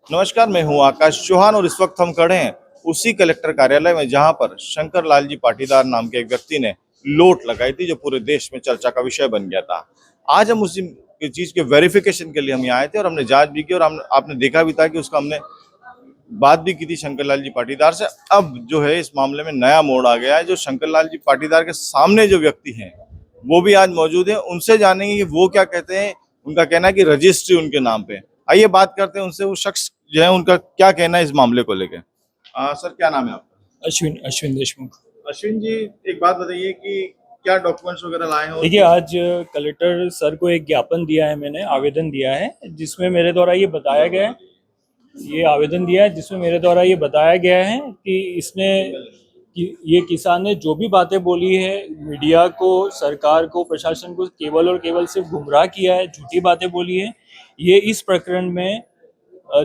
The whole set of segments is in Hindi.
नमस्कार, मैं हूं आकाश चौहान और इस वक्त हम खड़े हैं उसी कलेक्टर कार्यालय में जहां पर शंकर लाल जी पाटीदार नाम के एक व्यक्ति ने लोट लगाई थी, जो पूरे देश में चर्चा का विषय बन गया था। आज हम उसी चीज के वेरिफिकेशन के लिए हम यहाँ आए थे और हमने जांच भी की और आपने देखा भी था कि उसका हमने बात भी की थी शंकर लाल जी पाटीदार से। अब जो है इस मामले में नया मोड़ आ गया है। जो शंकर लाल जी पाटीदार के सामने जो व्यक्ति हैं वो भी आज मौजूद है, उनसे जानेंगे कि वो क्या कहते हैं। उनका कहना है कि रजिस्ट्री उनके नाम पे। आइए बात करते हैं उनसे, वो शख्स जो है उनका क्या कहना है इस मामले को लेकर। सर, क्या नाम है आपका? अश्विन अश्विन देशमुख। अश्विन जी, एक बात बताइए कि क्या डॉक्यूमेंट्स वगैरह लाए हैं? देखिए, आज कलेक्टर सर को एक ज्ञापन दिया है, मैंने आवेदन दिया है जिसमें मेरे द्वारा ये बताया गया है, ये आवेदन दिया है जिसमें मेरे द्वारा ये बताया गया है कि इसने ये किसान ने जो भी बातें बोली है मीडिया को, सरकार को, प्रशासन को केवल और केवल सिर्फ गुमराह किया है, झूठी बातें बोली है। ये इस प्रकरण में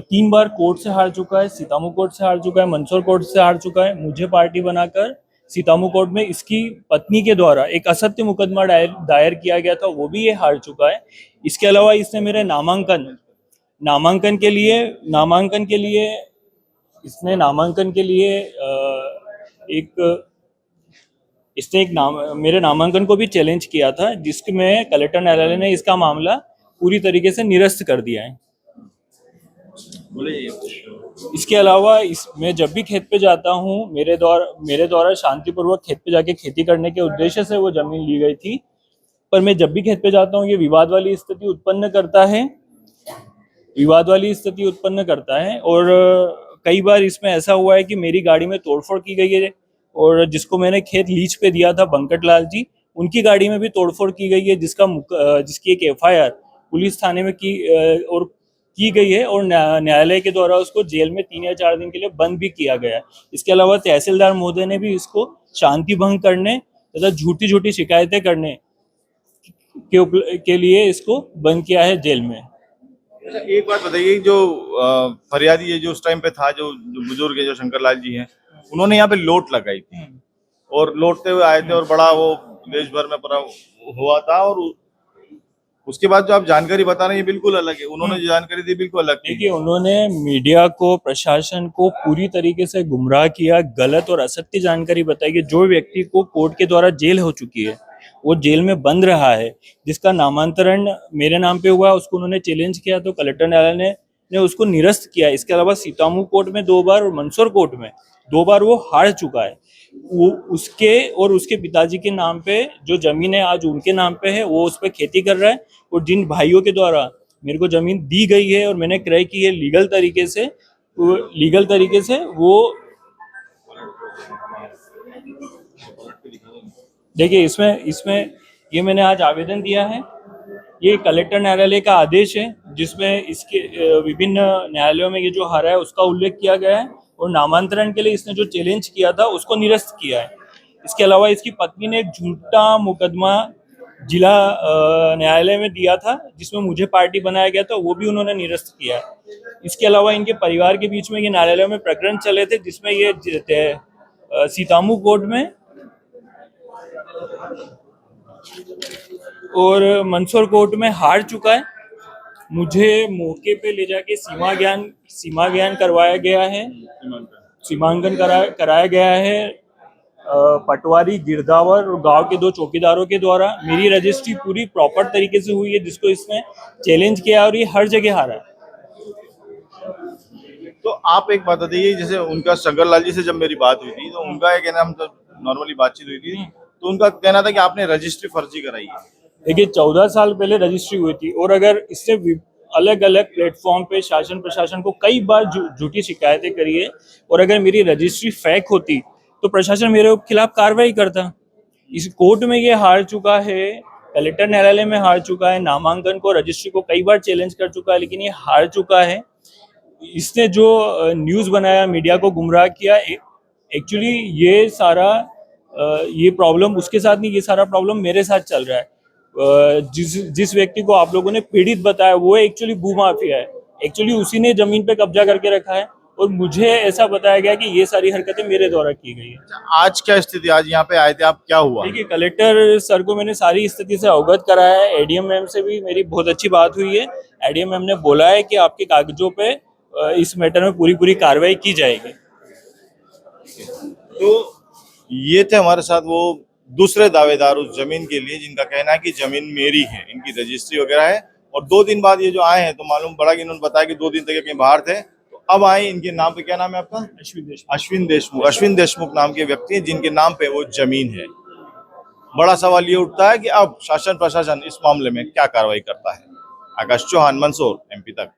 3 बार कोर्ट से हार चुका है, सीतामू कोर्ट से हार चुका है, मंदसौर कोर्ट से हार चुका है। मुझे पार्टी बनाकर सीतामू कोर्ट में इसकी पत्नी के द्वारा एक असत्य मुकदमा दायर किया गया था, वो भी ये हार चुका है। इसके अलावा इसने मेरे नामांकन के लिए इसने नामांकन के लिए मेरे नामांकन को भी चैलेंज किया था, जिसमें कलेक्टर न्यायालय ने इसका मामला पूरी तरीके से निरस्त कर दिया है। इसके अलावा मैं जब भी खेत पे जाता हूँ, मेरे द्वारा शांतिपूर्वक खेत पे जाके खेती करने के उद्देश्य से वो जमीन ली गई थी, पर मैं जब भी खेत पे जाता हूँ ये विवाद वाली स्थिति उत्पन्न करता है। और कई बार इसमें ऐसा हुआ है कि मेरी गाड़ी में तोड़फोड़ की गई है, और जिसको मैंने खेत लीज पे दिया था, बंकट लाल जी, उनकी गाड़ी में भी तोड़फोड़ की गई है, जिसकी एक एफआईआर पुलिस थाने में की गई है, और न्यायालय के द्वारा उसको जेल में 3 या 4 दिन के लिए बंद भी किया गया है। इसके अलावा तहसीलदार महोदय ने भी इसको शांति भंग करने तथा झूठी शिकायतें करने के लिए इसको बंद किया है जेल में। अच्छा, एक बात बताइए, जो फरियादी है जो उस टाइम पे था, जो बुजुर्ग है, जो शंकर लाल जी हैं, उन्होंने यहाँ पे लोट लगाई थी और लौटते हुए आए थे और बड़ा वो देश भर में पूरा हुआ था। और उसके बाद जो आप जानकारी बता रहे हैं ये बिल्कुल अलग है। उन्होंने जो जानकारी दी बिल्कुल अलग थी। देखिए, उन्होंने मीडिया को, प्रशासन को पूरी तरीके से गुमराह किया, गलत और असत्य जानकारी बताई कि जो व्यक्ति को कोर्ट के द्वारा जेल हो चुकी है, वो जेल में बंद रहा है, जिसका नामांतरण मेरे नाम पे हुआ है, उसको उन्होंने चैलेंज किया तो कलेक्टर न्यायालय ने उसको निरस्त किया। इसके अलावा सीतामू कोर्ट में 2 बार और मंदसौर कोर्ट में 2 बार वो हार चुका है। वो उसके पिताजी के नाम पे जो जमीन है आज उनके नाम पे है, वो उस पर खेती कर रहा है। और जिन भाइयों के द्वारा मेरे को जमीन दी गई है और मैंने क्रय की है लीगल तरीके से वो देखिए, इसमें ये मैंने आज आवेदन दिया है। ये कलेक्टर न्यायालय का आदेश है जिसमें इसके विभिन्न न्यायालयों में ये जो हारा है उसका उल्लेख किया गया है, और नामांतरण के लिए इसने जो चैलेंज किया था उसको निरस्त किया है। इसके अलावा इसकी पत्नी ने एक झूठा मुकदमा जिला न्यायालय में दिया था, जिसमें मुझे पार्टी बनाया गया था, वो भी उन्होंने निरस्त किया है। इसके अलावा इनके परिवार के बीच में ये न्यायालय में प्रकरण चले थे, जिसमें ये सीतामू कोर्ट में और मंदसौर कोर्ट में हार चुका है। मुझे मौके पे ले जाके सीमा ज्ञान करवाया गया है, सीमांकन कराया गया है पटवारी, गिरदावर और गांव के 2 चौकीदारों के द्वारा। मेरी रजिस्ट्री पूरी प्रॉपर तरीके से हुई है, जिसको इसमें चैलेंज किया और ये हर जगह हारा है। तो आप एक बात बताइए, जैसे उनका शंकर लाल जी से जब मेरी बात हुई थी तो उनका एक कहना, हम तो नॉर्मली बातचीत हुई थी, तो उनका कहना था कि आपने रजिस्ट्री फर्जी कराई है। देखिए, 14 साल पहले रजिस्ट्री हुई थी, और अगर इससे अलग अलग प्लेटफॉर्म पे शासन प्रशासन को कई बार झूठी शिकायतें करी है, और अगर मेरी रजिस्ट्री फेक होती तो प्रशासन मेरे खिलाफ कार्रवाई करता। इस कोर्ट में ये हार चुका है, कलेक्टर न्यायालय में हार चुका है, नामांकन को, रजिस्ट्री को कई बार चैलेंज कर चुका है, लेकिन ये हार चुका है। इसने जो न्यूज़ बनाया, मीडिया को गुमराह किया, एक्चुअली ये प्रॉब्लम उसके साथ नहीं, ये सारा प्रॉब्लम मेरे साथ चल रहा है। जिस व्यक्ति को आप लोगों ने पीड़ित बताया वो एक्चुअली भूमाफिया है, एक्चुअली उसी ने जमीन पे कब्जा करके रखा है, और मुझे ऐसा बताया गया कि ये सारी हरकतें मेरे द्वारा की गई है। आज क्या स्थिति, आज यहाँ पे आए थे आप, क्या हुआ? देखिए, कलेक्टर सर को मैंने सारी स्थिति से अवगत कराया है। एडीएम मैम से भी मेरी बहुत अच्छी बात हुई है। एडीएम मैम ने बोला है कि आपके कागजों पे इस मैटर में पूरी कार्रवाई की जाएगी। तो ये थे हमारे साथ वो दूसरे दावेदार उस जमीन के लिए जिनका कहना है कि जमीन मेरी है, इनकी रजिस्ट्री वगैरह है। और 2 दिन बाद ये जो आए हैं तो मालूम पड़ा कि इन्होंने बताया कि 2 दिन तक ये कहीं बाहर थे, तो अब आए। इनके नाम पे क्या नाम है आपका? अश्विन देशमुख। अश्विन देशमुख नाम के व्यक्ति हैं जिनके नाम पे वो जमीन है। बड़ा सवाल ये उठता है कि अब शासन प्रशासन इस मामले में क्या कार्रवाई करता है। आकाश चौहान, मंदसौर, MP तक।